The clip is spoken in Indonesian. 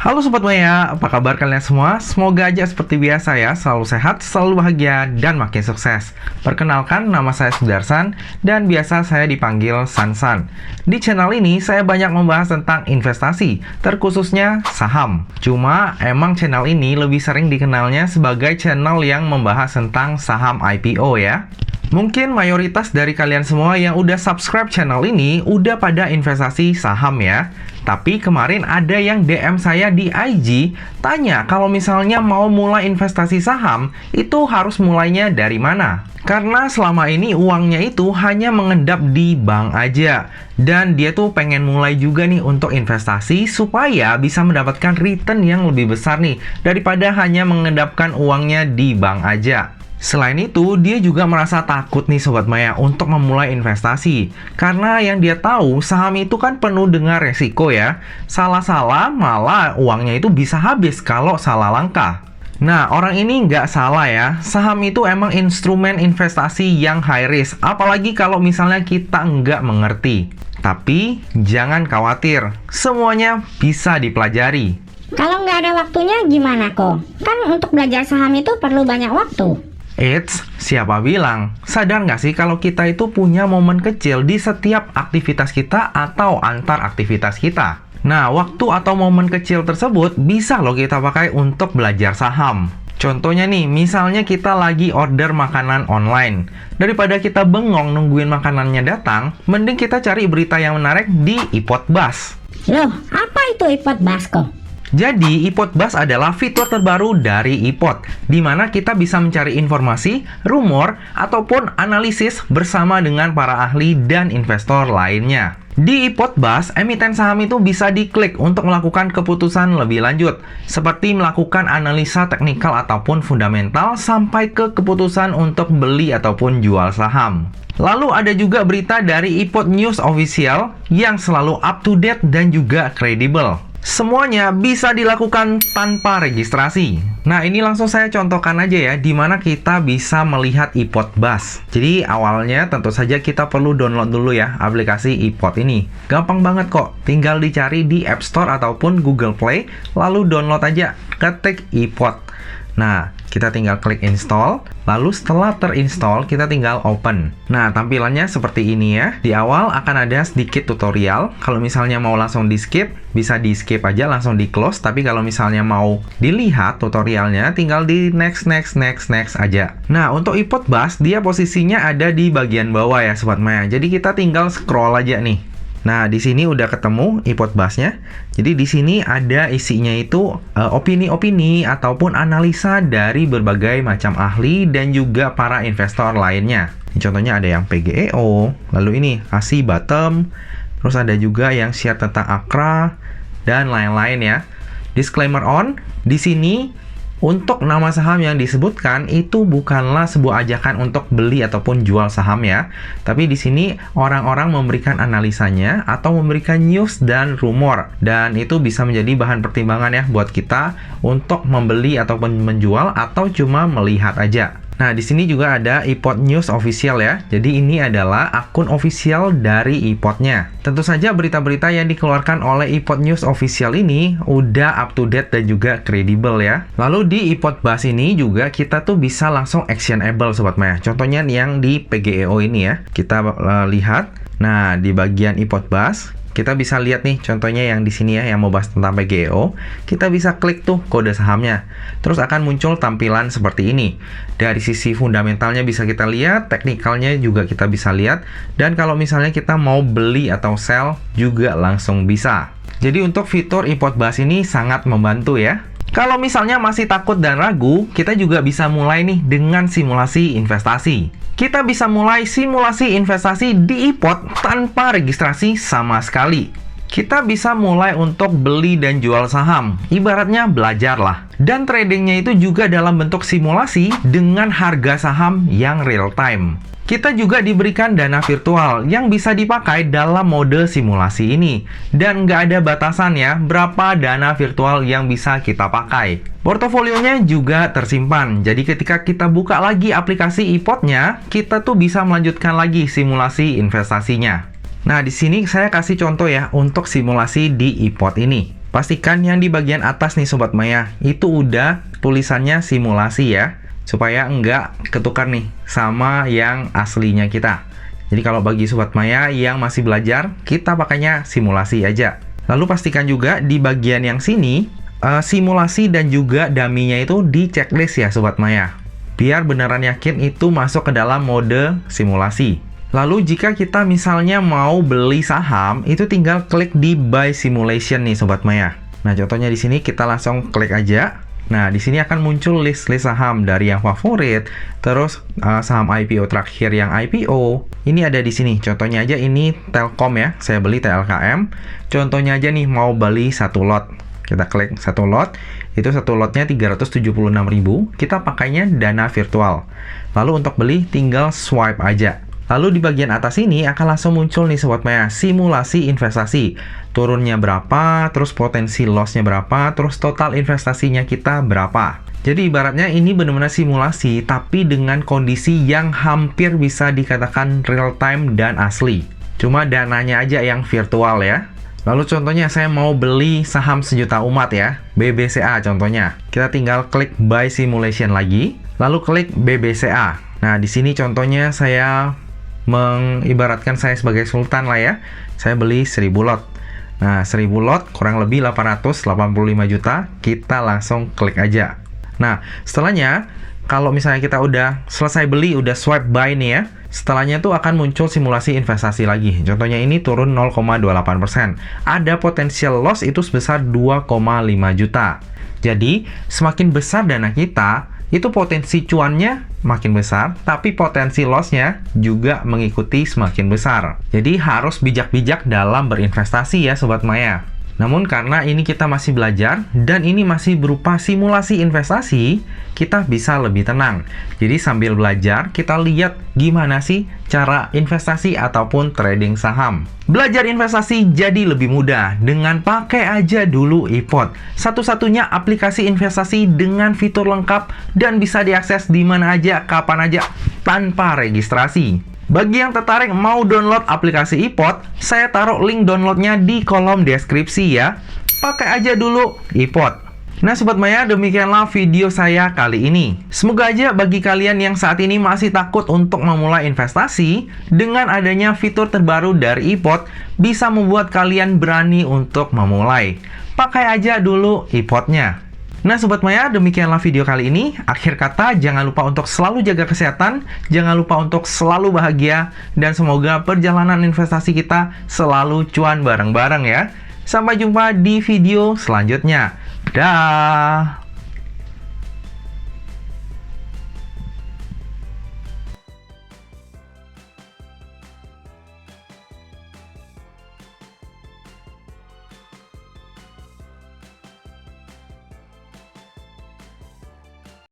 Halo Sobat Maya, apa kabar kalian semua? Semoga aja seperti biasa ya, selalu sehat, selalu bahagia, dan makin sukses. Perkenalkan, nama saya Sudarsan, dan biasa saya dipanggil Sansan. Di channel ini, saya banyak membahas tentang investasi, terkhususnya saham. Cuma, emang channel ini lebih sering dikenalnya sebagai channel yang membahas tentang saham IPO ya. Mungkin mayoritas dari kalian semua yang udah subscribe channel ini udah pada investasi saham ya. Tapi kemarin ada yang DM saya di IG tanya kalau misalnya mau mulai investasi saham itu harus mulainya dari mana? Karena selama ini uangnya itu hanya mengendap di bank aja. Dan dia tuh pengen mulai juga nih untuk investasi supaya bisa mendapatkan return yang lebih besar nih daripada hanya mengendapkan uangnya di bank aja. Selain itu, dia juga merasa takut nih Sobat Maya untuk memulai investasi. Karena yang dia tahu, saham itu kan penuh dengan resiko ya. Salah-salah malah uangnya itu bisa habis kalau salah langkah. Nah, orang ini nggak salah ya. Saham itu emang instrumen investasi yang high risk. Apalagi kalau misalnya kita nggak mengerti. Tapi, jangan khawatir. Semuanya bisa dipelajari. Kalau nggak ada waktunya gimana kok? Kan untuk belajar saham itu perlu banyak waktu. Eits, siapa bilang? Sadar nggak sih kalau kita itu punya momen kecil di setiap aktivitas kita atau antar aktivitas kita? Nah, waktu atau momen kecil tersebut bisa loh kita pakai untuk belajar saham. Contohnya nih, misalnya kita lagi order makanan online. Daripada kita bengong nungguin makanannya datang, mending kita cari berita yang menarik di iPod Buzz. Loh, apa itu iPod Buzz kok? Jadi, iPod Buzz adalah fitur terbaru dari iPod, di mana kita bisa mencari informasi, rumor, ataupun analisis bersama dengan para ahli dan investor lainnya. Di iPod Buzz, emiten saham itu bisa diklik untuk melakukan keputusan lebih lanjut, seperti melakukan analisa teknikal ataupun fundamental sampai ke keputusan untuk beli ataupun jual saham. Lalu ada juga berita dari iPod News Official yang selalu up to date dan juga kredibel. Semuanya bisa dilakukan tanpa registrasi. Nah, ini langsung saya contohkan aja ya, di mana kita bisa melihat iPod Buzz. Jadi, awalnya tentu saja kita perlu download dulu ya aplikasi iPod ini. Gampang banget kok, tinggal dicari di App Store ataupun Google Play, lalu download aja, ketik iPod. Nah, kita tinggal klik install, lalu setelah terinstall, kita tinggal open. Nah, tampilannya seperti ini ya. Di awal akan ada sedikit tutorial. Kalau misalnya mau langsung di-skip, bisa di-skip aja, langsung di-close. Tapi kalau misalnya mau dilihat tutorialnya, tinggal di next aja. Nah, untuk iPod Buzz, dia posisinya ada di bagian bawah ya, Sobat Maya. Jadi kita tinggal scroll aja nih. Nah, di sini udah ketemu iPod Buzz-nya. Jadi di sini ada isinya itu opini-opini ataupun analisa dari berbagai macam ahli dan juga para investor lainnya. Contohnya ada yang PGEO, lalu ini ASI Bottom, terus ada juga yang share tentang Akra dan lain-lain ya. Disclaimer on, di sini untuk nama saham yang disebutkan itu bukanlah sebuah ajakan untuk beli ataupun jual saham ya. Tapi di sini orang-orang memberikan analisanya atau memberikan news dan rumor. Dan itu bisa menjadi bahan pertimbangan ya buat kita untuk membeli ataupun menjual atau cuma melihat aja. Nah, di sini juga ada iPod News Official ya. Jadi ini adalah akun official dari iPod-nya. Tentu saja berita-berita yang dikeluarkan oleh iPod News Official ini udah up to date dan juga kredibel ya. Lalu di iPod Buzz ini juga kita tuh bisa langsung actionable Sobat Maya. Contohnya yang di PGEO ini ya. Kita lihat. Nah, di bagian iPod Buzz kita bisa lihat nih contohnya yang di sini ya, yang mau bahas tentang PGEO. Kita bisa klik tuh kode sahamnya. Terus akan muncul tampilan seperti ini. Dari sisi fundamentalnya bisa kita lihat, teknikalnya juga kita bisa lihat. Dan kalau misalnya kita mau beli atau sell juga langsung bisa. Jadi untuk fitur iPod Buzz ini sangat membantu ya. Kalau misalnya masih takut dan ragu, kita juga bisa mulai nih dengan simulasi investasi. Kita bisa mulai simulasi investasi di iPod tanpa registrasi sama sekali. Kita bisa mulai untuk beli dan jual saham. Ibaratnya belajar lah. Dan tradingnya itu juga dalam bentuk simulasi dengan harga saham yang real time. Kita juga diberikan dana virtual yang bisa dipakai dalam mode simulasi ini. Dan nggak ada batasan ya berapa dana virtual yang bisa kita pakai. Portofolionya juga tersimpan. Jadi ketika kita buka lagi aplikasi iPod-nya, kita tuh bisa melanjutkan lagi simulasi investasinya. Nah, di sini saya kasih contoh ya untuk simulasi di iPod ini. Pastikan yang di bagian atas nih Sobat Maya, itu udah tulisannya simulasi ya, supaya enggak ketukar nih sama yang aslinya kita. Jadi kalau bagi Sobat Maya yang masih belajar, kita pakainya simulasi aja. Lalu pastikan juga di bagian yang sini, simulasi dan juga dummy-nya itu di checklist ya Sobat Maya. Biar beneran yakin itu masuk ke dalam mode simulasi. Lalu jika kita misalnya mau beli saham, itu tinggal klik di buy simulation nih Sobat Maya. Nah, contohnya di sini kita langsung klik aja. Nah, di sini akan muncul list-list saham dari yang favorit, terus saham IPO terakhir yang IPO. Ini ada di sini. Contohnya aja ini Telkom ya. Saya beli TLKM. Contohnya aja nih mau beli satu lot. Kita klik satu lot. Itu satu lotnya 376.000. Kita pakainya dana virtual. Lalu untuk beli tinggal swipe aja. Lalu di bagian atas ini akan langsung muncul nih Sobat Maya, simulasi investasi. Turunnya berapa, terus potensi loss-nya berapa, terus total investasinya kita berapa. Jadi ibaratnya ini benar-benar simulasi, tapi dengan kondisi yang hampir bisa dikatakan real time dan asli. Cuma dananya aja yang virtual ya. Lalu contohnya saya mau beli saham sejuta umat ya, BBCA contohnya. Kita tinggal klik buy simulation lagi, lalu klik BBCA. Nah, di sini contohnya saya mengibaratkan saya sebagai sultan lah ya. Saya beli 1000 lot. Nah, 1000 lot kurang lebih 885 juta. Kita langsung klik aja. Nah, setelahnya kalau misalnya kita udah selesai beli, udah swipe buy nih ya, setelahnya tuh akan muncul simulasi investasi lagi. Contohnya ini turun 0,28%. Ada potensial loss itu sebesar 2,5 juta. Jadi, semakin besar dana kita, itu potensi cuannya makin besar, tapi potensi loss-nya juga mengikuti semakin besar. Jadi harus bijak-bijak dalam berinvestasi ya Sobat Maya. Namun karena ini kita masih belajar dan ini masih berupa simulasi investasi, kita bisa lebih tenang. Jadi sambil belajar, kita lihat gimana sih cara investasi ataupun trading saham. Belajar investasi jadi lebih mudah dengan pakai aja dulu iPod. Satu-satunya aplikasi investasi dengan fitur lengkap dan bisa diakses di mana aja, kapan aja, tanpa registrasi. Bagi yang tertarik mau download aplikasi iPod, saya taruh link downloadnya di kolom deskripsi ya. Pakai aja dulu iPod. Nah Sobat Maya, demikianlah video saya kali ini. Semoga aja bagi kalian yang saat ini masih takut untuk memulai investasi, dengan adanya fitur terbaru dari iPod, bisa membuat kalian berani untuk memulai. Pakai aja dulu iPodnya. Nah Sobat Maya, demikianlah video kali ini. Akhir kata, jangan lupa untuk selalu jaga kesehatan, jangan lupa untuk selalu bahagia, dan semoga perjalanan investasi kita selalu cuan bareng-bareng ya. Sampai jumpa di video selanjutnya. Dah.